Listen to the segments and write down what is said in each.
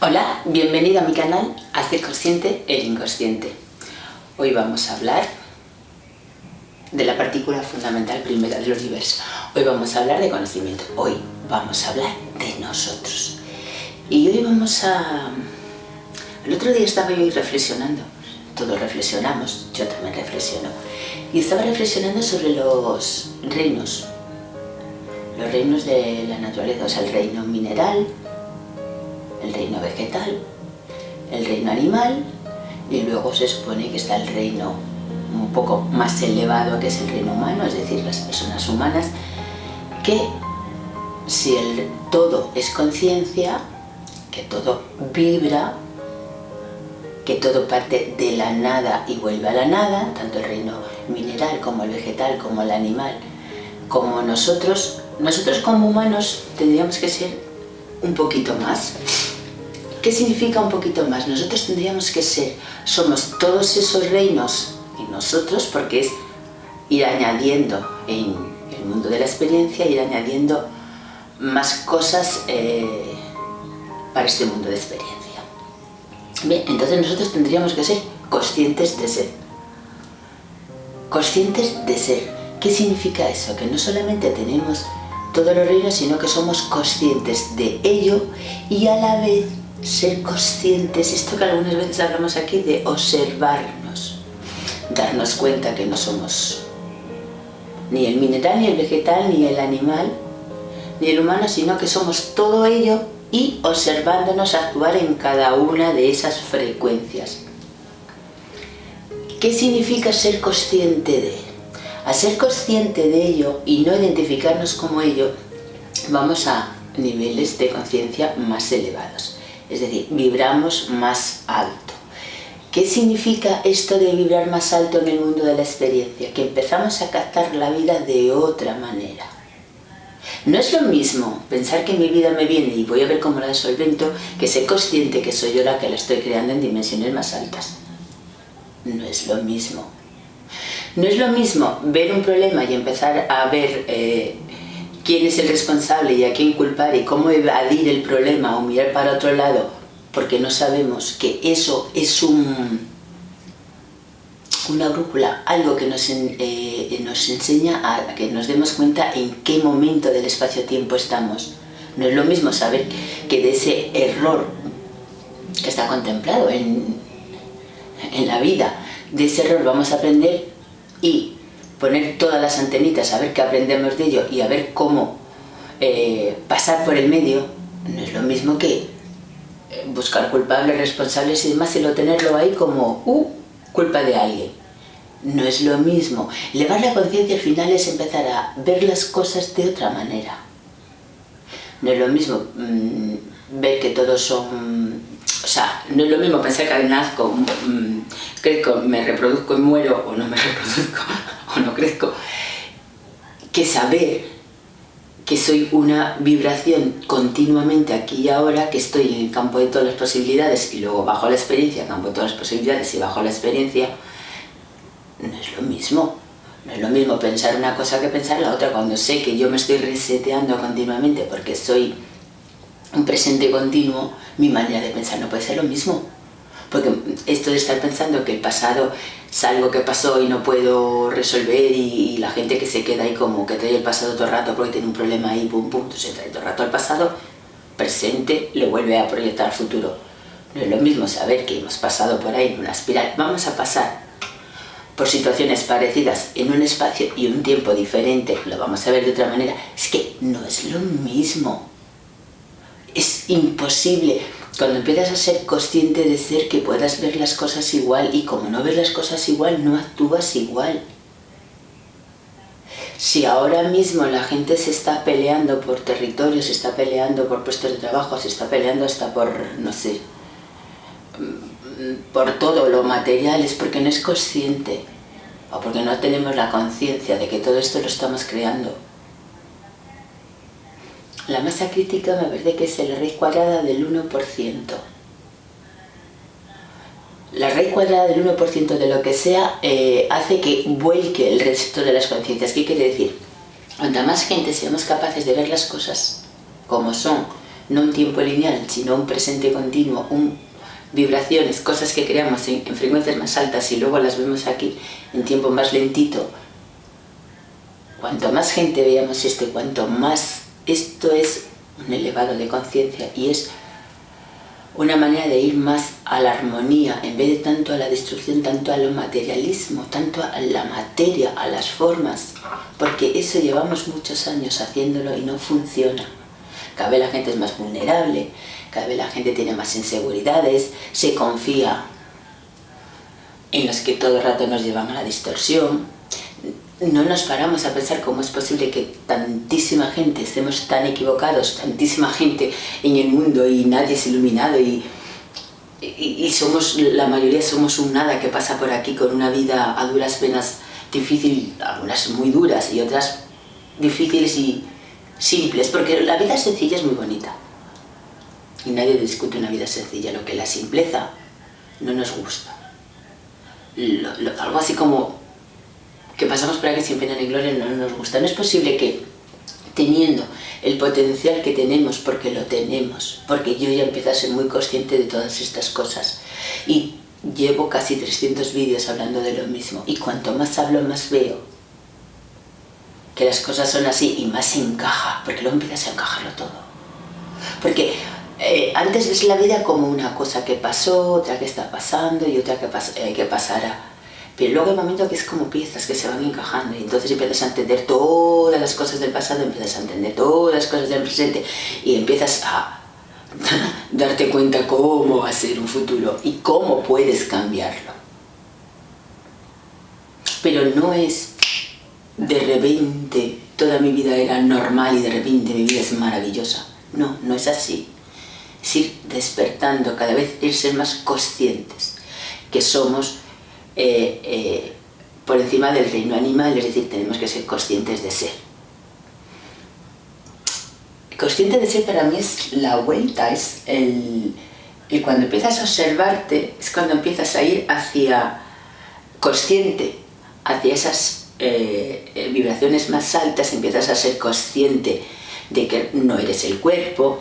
Hola, bienvenido a mi canal Hacer Consciente el Inconsciente. Hoy vamos a hablar de la partícula fundamental primera del universo. Hoy vamos a hablar de conocimiento. Hoy vamos a hablar de nosotros. Y hoy vamos a... El otro día estaba yo reflexionando. Todos reflexionamos, yo también reflexiono. Y estaba reflexionando sobre los reinos. Los reinos de la naturaleza, o sea, el reino mineral, el reino vegetal, el reino animal, y luego se supone que está el reino un poco más elevado, que es el reino humano, es decir, las personas humanas, que si el todo es conciencia, que todo vibra, que todo parte de la nada y vuelve a la nada, tanto el reino mineral como el vegetal, como el animal, como nosotros como humanos tendríamos que ser un poquito más. ¿Qué significa un poquito más? Nosotros tendríamos que ser, somos todos esos reinos y nosotros, porque es ir añadiendo en el mundo de la experiencia, ir añadiendo más cosas para este mundo de experiencia. Bien, entonces nosotros tendríamos que ser conscientes de ser. Conscientes de ser. ¿Qué significa eso? Que no solamente tenemos todos los reinos, sino que somos conscientes de ello y a la vez ser conscientes, esto que algunas veces hablamos aquí de observarnos, darnos cuenta que no somos ni el mineral, ni el vegetal, ni el animal, ni el humano, sino que somos todo ello y observándonos actuar en cada una de esas frecuencias. ¿Qué significa ser consciente de? Al ser consciente de ello y no identificarnos como ello, vamos a niveles de conciencia más elevados. Es decir, vibramos más alto. ¿Qué significa esto de vibrar más alto en el mundo de la experiencia? Que empezamos a captar la vida de otra manera. No es lo mismo pensar que mi vida me viene y voy a ver cómo la solvento, que ser consciente que soy yo la que la estoy creando en dimensiones más altas. No es lo mismo. No es lo mismo ver un problema y empezar a ver quién es el responsable y a quién culpar y cómo evadir el problema o mirar para otro lado, porque no sabemos que eso es una brújula, algo que nos enseña a que nos demos cuenta en qué momento del espacio-tiempo estamos. No es lo mismo saber que de ese error que está contemplado en la vida, de ese error vamos a aprender y poner todas las antenitas a ver qué aprendemos de ello y a ver cómo pasar por el medio. No es lo mismo que buscar culpables, responsables y demás, y tenerlo ahí como culpa de alguien. No es lo mismo. Elevar la conciencia al final es empezar a ver las cosas de otra manera. No es lo mismo ver que todos son... O sea, no es lo mismo pensar que nazco, crezco, me reproduzco y muero, o no me reproduzco, o no crezco, que saber que soy una vibración continuamente aquí y ahora, que estoy en el campo de todas las posibilidades y luego bajo la experiencia, campo de todas las posibilidades y bajo la experiencia. No es lo mismo. No es lo mismo pensar una cosa que pensar la otra, cuando sé que yo me estoy reseteando continuamente porque soy un presente continuo. Mi manera de pensar no puede ser lo mismo, porque esto de estar pensando que el pasado es algo que pasó y no puedo resolver, y la gente que se queda ahí como que trae el pasado todo el rato porque tiene un problema ahí, pum pum, se trae todo el rato al pasado, presente, le vuelve a proyectar al futuro. No es lo mismo saber que hemos pasado por ahí en una espiral, vamos a pasar por situaciones parecidas en un espacio y un tiempo diferente, lo vamos a ver de otra manera. Es que no es lo mismo. Es imposible, cuando empiezas a ser consciente de ser, que puedas ver las cosas igual, y como no ves las cosas igual, no actúas igual. Si ahora mismo la gente se está peleando por territorios, se está peleando por puestos de trabajo, se está peleando hasta por, no sé, por todo lo material, es porque no es consciente, o porque no tenemos la conciencia de que todo esto lo estamos creando. La masa crítica me parece que es la raíz cuadrada del 1%. La raíz cuadrada del 1% de lo que sea hace que vuelque el resto de las conciencias. ¿Qué quiere decir? Cuanta más gente seamos capaces de ver las cosas como son, no un tiempo lineal, sino un presente continuo, vibraciones, cosas que creamos en frecuencias más altas y luego las vemos aquí en tiempo más lentito. Cuanto más gente veamos esto, cuanto más esto es un elevado de conciencia y es una manera de ir más a la armonía, en vez de tanto a la destrucción, tanto al materialismo, tanto a la materia, a las formas, porque eso llevamos muchos años haciéndolo y no funciona. Cada vez la gente es más vulnerable, cada vez la gente tiene más inseguridades, se confía en los que todo el rato nos llevan a la distorsión. No nos paramos a pensar cómo es posible que tantísima gente estemos tan equivocados, tantísima gente en el mundo y nadie es iluminado y somos, la mayoría somos un nada que pasa por aquí con una vida a duras penas difícil, algunas muy duras y otras difíciles y simples, porque la vida sencilla es muy bonita y nadie discute una vida sencilla, lo que la simpleza no nos gusta. Algo así como que pasamos por aquí sin pena ni gloria no nos gusta. No es posible que, teniendo el potencial que tenemos, porque lo tenemos, porque yo ya empiezo a ser muy consciente de todas estas cosas y llevo casi 300 vídeos hablando de lo mismo y cuanto más hablo más veo que las cosas son así y más se encaja, porque luego empiezas a encajarlo todo. Porque antes ves la vida como una cosa que pasó, otra que está pasando y otra que pasará. Pero luego hay momentos que es como piezas que se van encajando y entonces empiezas a entender todas las cosas del pasado, empiezas a entender todas las cosas del presente y empiezas a darte cuenta cómo va a ser un futuro y cómo puedes cambiarlo. Pero no es de repente toda mi vida era normal y de repente mi vida es maravillosa. No, no es así. Es ir despertando, cada vez ir ser más conscientes que somos por encima del reino animal, es decir, tenemos que ser conscientes de ser. Consciente de ser para mí es la vuelta, es cuando empiezas a observarte, es cuando empiezas a ir hacia consciente, hacia esas vibraciones más altas, empiezas a ser consciente de que no eres el cuerpo,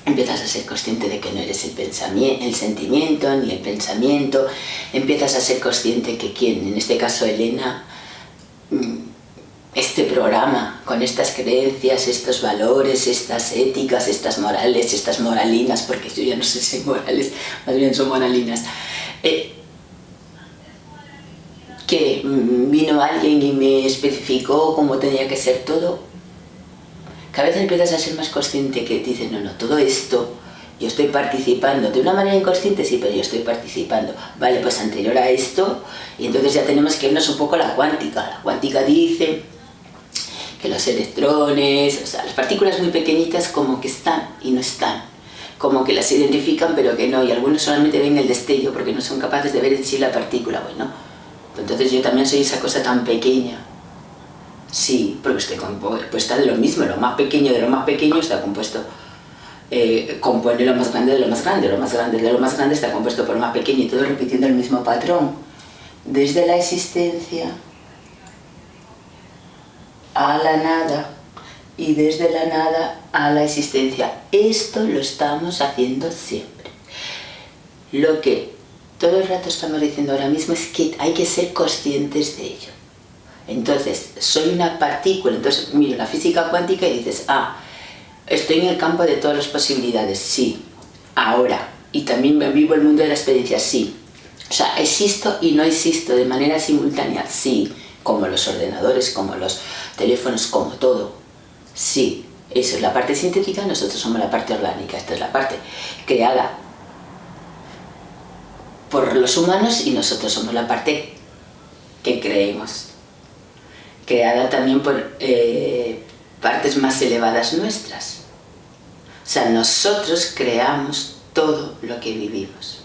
empiezas a ser consciente de que no eres el sentimiento ni el pensamiento, empiezas a ser consciente que quién, en este caso Elena, este programa, con estas creencias, estos valores, estas éticas, estas morales, estas moralinas, porque yo ya no sé si morales, más bien son moralinas, que vino alguien y me especificó cómo tenía que ser todo. Cada vez empiezas a ser más consciente que dices, no, todo esto, yo estoy participando, de una manera inconsciente sí, pero yo estoy participando. Vale, pues anterior a esto, y entonces ya tenemos que irnos un poco a la cuántica. La cuántica dice que los electrones, o sea, las partículas muy pequeñitas como que están y no están, como que las identifican pero que no, y algunos solamente ven el destello porque no son capaces de ver en sí la partícula. Bueno, entonces yo también soy esa cosa tan pequeña. Sí, porque estoy compuesta de lo mismo, lo más pequeño de lo más pequeño está compuesto, compone lo más grande de lo más grande, lo más grande de lo más grande está compuesto por lo más pequeño y todo repitiendo el mismo patrón. Desde la existencia a la nada y desde la nada a la existencia. Esto lo estamos haciendo siempre. Lo que todo el rato estamos diciendo ahora mismo es que hay que ser conscientes de ello. Entonces, soy una partícula, entonces miro la física cuántica y dices, estoy en el campo de todas las posibilidades, sí, ahora, y también vivo el mundo de la experiencia, sí. O sea, existo y no existo de manera simultánea, sí, como los ordenadores, como los teléfonos, como todo, sí. Eso es la parte sintética, nosotros somos la parte orgánica, esta es la parte creada por los humanos y nosotros somos la parte que creemos. Creada también por partes más elevadas nuestras. O sea, nosotros creamos todo lo que vivimos.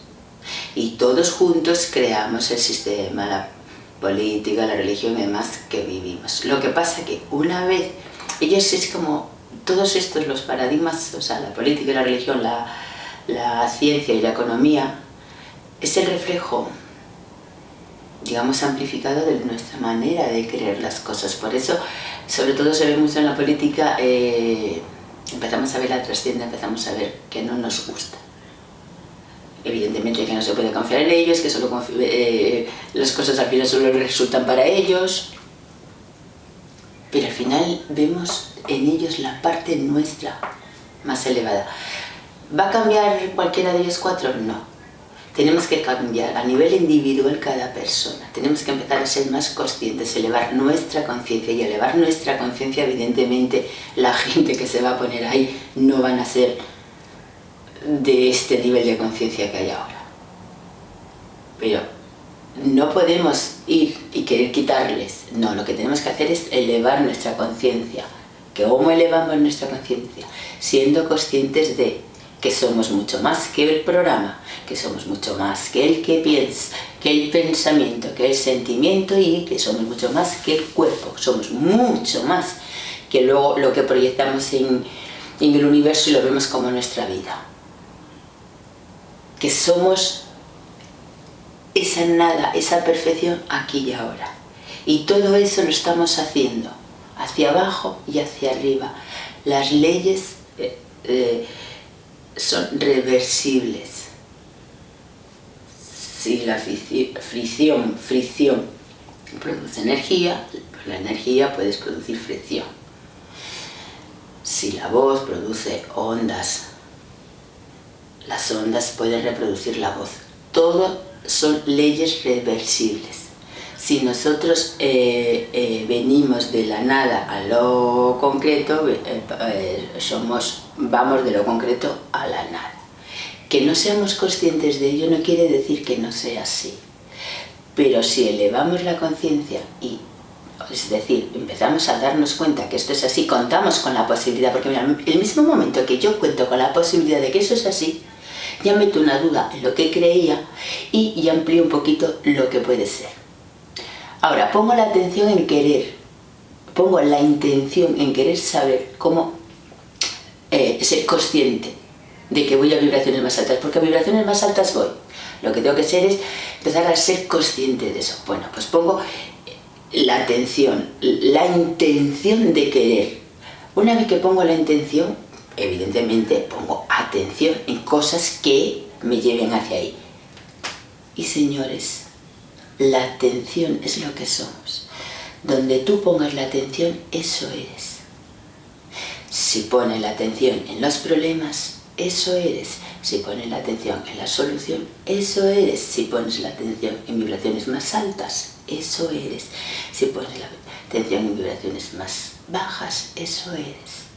Y todos juntos creamos el sistema, la política, la religión y demás que vivimos. Lo que pasa que una vez, ellos es como todos estos, los paradigmas, o sea, la política y la religión, la ciencia y la economía, es el reflejo, digamos, amplificado de nuestra manera de creer las cosas. Por eso, sobre todo se ve mucho en la política, empezamos a ver la trascienda, empezamos a ver que no nos gusta. Evidentemente que no se puede confiar en ellos, que solo las cosas al final solo resultan para ellos, pero al final vemos en ellos la parte nuestra más elevada. ¿Va a cambiar cualquiera de ellos 4? No. Tenemos que cambiar a nivel individual cada persona. Tenemos que empezar a ser más conscientes, elevar nuestra conciencia, y elevar nuestra conciencia, evidentemente, la gente que se va a poner ahí no van a ser de este nivel de conciencia que hay ahora. Pero no podemos ir y querer quitarles. No, lo que tenemos que hacer es elevar nuestra conciencia. ¿Cómo elevamos nuestra conciencia? Siendo conscientes de que somos mucho más que el programa, que somos mucho más que el que piensa, que el pensamiento, que el sentimiento, y que somos mucho más que el cuerpo. Somos mucho más que luego lo que proyectamos en el universo y lo vemos como nuestra vida. Que somos esa nada, esa perfección aquí y ahora. Y todo eso lo estamos haciendo hacia abajo y hacia arriba. Las leyes son reversibles. Si la fricción produce energía, pues la energía puedes producir fricción. Si la voz produce ondas, las ondas pueden reproducir la voz. Todo son leyes reversibles. Si nosotros venimos de la nada a lo concreto, vamos de lo concreto a la nada. Que no seamos conscientes de ello no quiere decir que no sea así. Pero si elevamos la conciencia y, es decir, empezamos a darnos cuenta que esto es así, contamos con la posibilidad, porque mira, el mismo momento que yo cuento con la posibilidad de que eso es así, ya meto una duda en lo que creía y ya amplío un poquito lo que puede ser. Ahora, pongo la atención en querer, pongo la intención en querer saber cómo ser consciente de que voy a vibraciones más altas, porque a vibraciones más altas voy. Lo que tengo que hacer es empezar a ser consciente de eso. Bueno, pues pongo la atención, la intención de querer. Una vez que pongo la intención, evidentemente pongo atención en cosas que me lleven hacia ahí. Y señores, la atención es lo que somos. Donde tú pongas la atención, eso eres. Si pones la atención en los problemas, eso eres. Si pones la atención en la solución, eso eres. Si pones la atención en vibraciones más altas, eso eres. Si pones la atención en vibraciones más bajas, eso eres.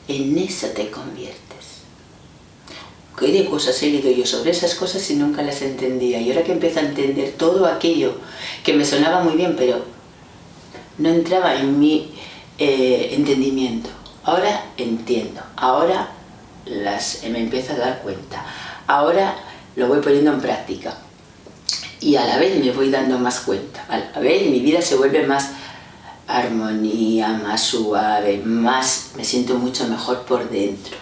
En eso te conviertes. ¿Qué de cosas he leído yo sobre esas cosas y nunca las entendía? Y ahora que empiezo a entender todo aquello que me sonaba muy bien, pero no entraba en mi entendimiento. Ahora entiendo, ahora me empiezo a dar cuenta, ahora lo voy poniendo en práctica y a la vez me voy dando más cuenta. A la vez mi vida se vuelve más armonía, más suave, me siento mucho mejor por dentro,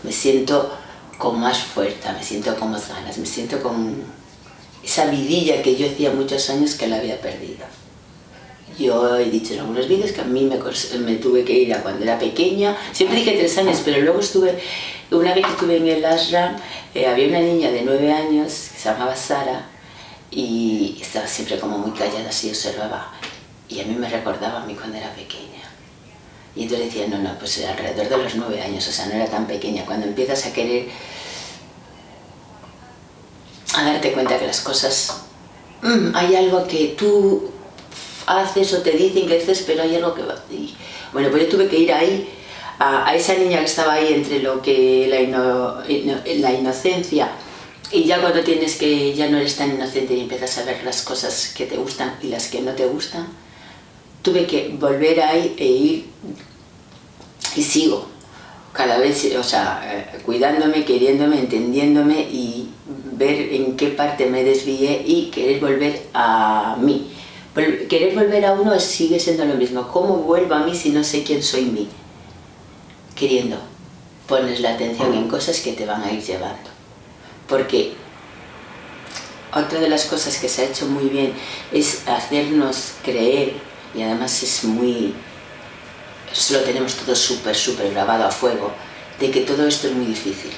me siento con más fuerza, me siento con más ganas, me siento con esa vidilla que yo hacía muchos años que la había perdido. Yo he dicho en algunos vídeos que a mí me tuve que ir a cuando era pequeña, siempre dije 3 años, pero luego una vez que estuve en el ashram, había una niña de 9 años que se llamaba Sara y estaba siempre como muy callada, así observaba, y a mí me recordaba a mí cuando era pequeña. Y entonces decía, no, pues alrededor de los 9 años, o sea, no era tan pequeña. Cuando empiezas a querer, a darte cuenta que las cosas, hay algo que tú haces o te dicen que haces, pero hay algo que va. Y, bueno, pues yo tuve que ir ahí, a esa niña que estaba ahí entre lo que la inocencia, y ya cuando ya no eres tan inocente y empiezas a ver las cosas que te gustan y las que no te gustan, tuve que volver ahí e ir, y sigo cada vez, o sea, cuidándome, queriéndome, entendiéndome y ver en qué parte me desvié y querer volver a mí. Querer volver a uno sigue siendo lo mismo. ¿Cómo vuelvo a mí si no sé quién soy mí? Queriendo, pones la atención en cosas que te van a ir llevando. Porque otra de las cosas que se ha hecho muy bien es hacernos creer, y además es eso lo tenemos todo súper grabado a fuego, de que todo esto es muy difícil.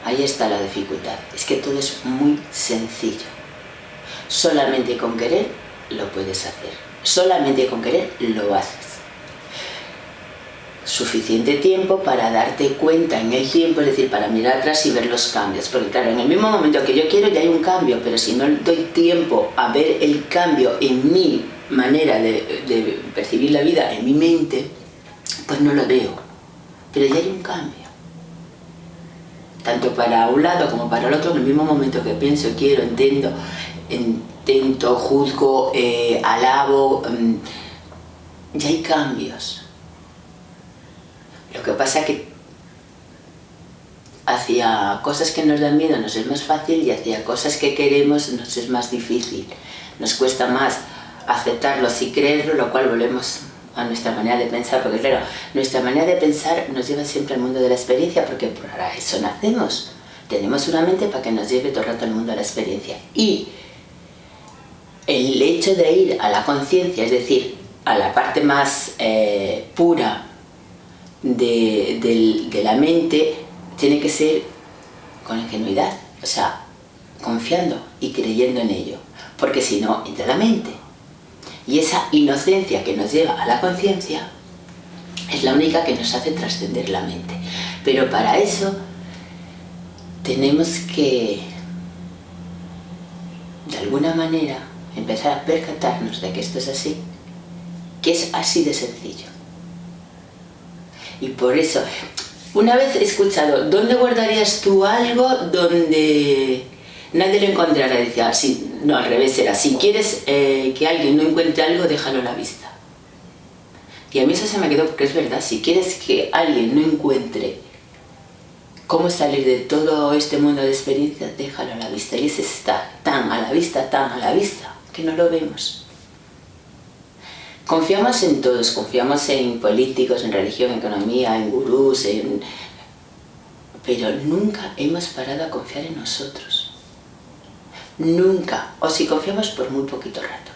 Ahí está la dificultad, es que todo es muy sencillo. Solamente con querer lo puedes hacer, solamente con querer lo haces. Suficiente tiempo para darte cuenta en el tiempo, es decir, para mirar atrás y ver los cambios, porque claro, en el mismo momento que yo quiero ya hay un cambio, pero si no doy tiempo a ver el cambio en mi manera de percibir la vida, en mi mente, pues no lo veo, pero ya hay un cambio. Tanto para un lado como para el otro, en el mismo momento que pienso, quiero, intento, juzgo, alabo, ya hay cambios. Lo que pasa es que hacia cosas que nos dan miedo nos es más fácil y hacia cosas que queremos nos es más difícil. Nos cuesta más aceptarlos y creerlo, lo cual volvemos a nuestra manera de pensar, porque claro, nuestra manera de pensar nos lleva siempre al mundo de la experiencia, porque para eso nacemos. Tenemos una mente para que nos lleve todo el rato al mundo de la experiencia. Y el hecho de ir a la conciencia, es decir, a la parte más pura de la mente, tiene que ser con ingenuidad, o sea, confiando y creyendo en ello, porque si no, entra la mente. Y esa inocencia que nos lleva a la conciencia es la única que nos hace trascender la mente. Pero para eso tenemos que, de alguna manera, empezar a percatarnos de que esto es así, que es así de sencillo. Y por eso, una vez he escuchado, ¿dónde guardarías tú algo donde nadie lo encontrara? Decía, sí, no, al revés, era, si quieres que alguien no encuentre algo, déjalo a la vista. Y a mí eso se me quedó, porque es verdad, si quieres que alguien no encuentre cómo salir de todo este mundo de experiencias, déjalo a la vista. Y ese está tan a la vista, que no lo vemos. Confiamos en todos, confiamos en políticos, en religión, en economía, en gurús, pero nunca hemos parado a confiar en nosotros. Nunca. O si confiamos por muy poquito rato.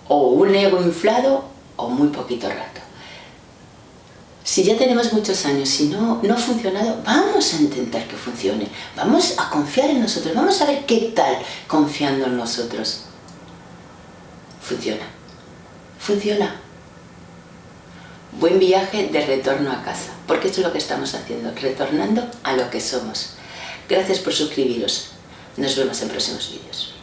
O un ego inflado o muy poquito rato. Si ya tenemos muchos años y no ha funcionado, vamos a intentar que funcione. Vamos a confiar en nosotros. Vamos a ver qué tal confiando en nosotros. Funciona. Funciona. Buen viaje de retorno a casa, porque esto es lo que estamos haciendo, retornando a lo que somos. Gracias por suscribiros. Nos vemos en próximos vídeos.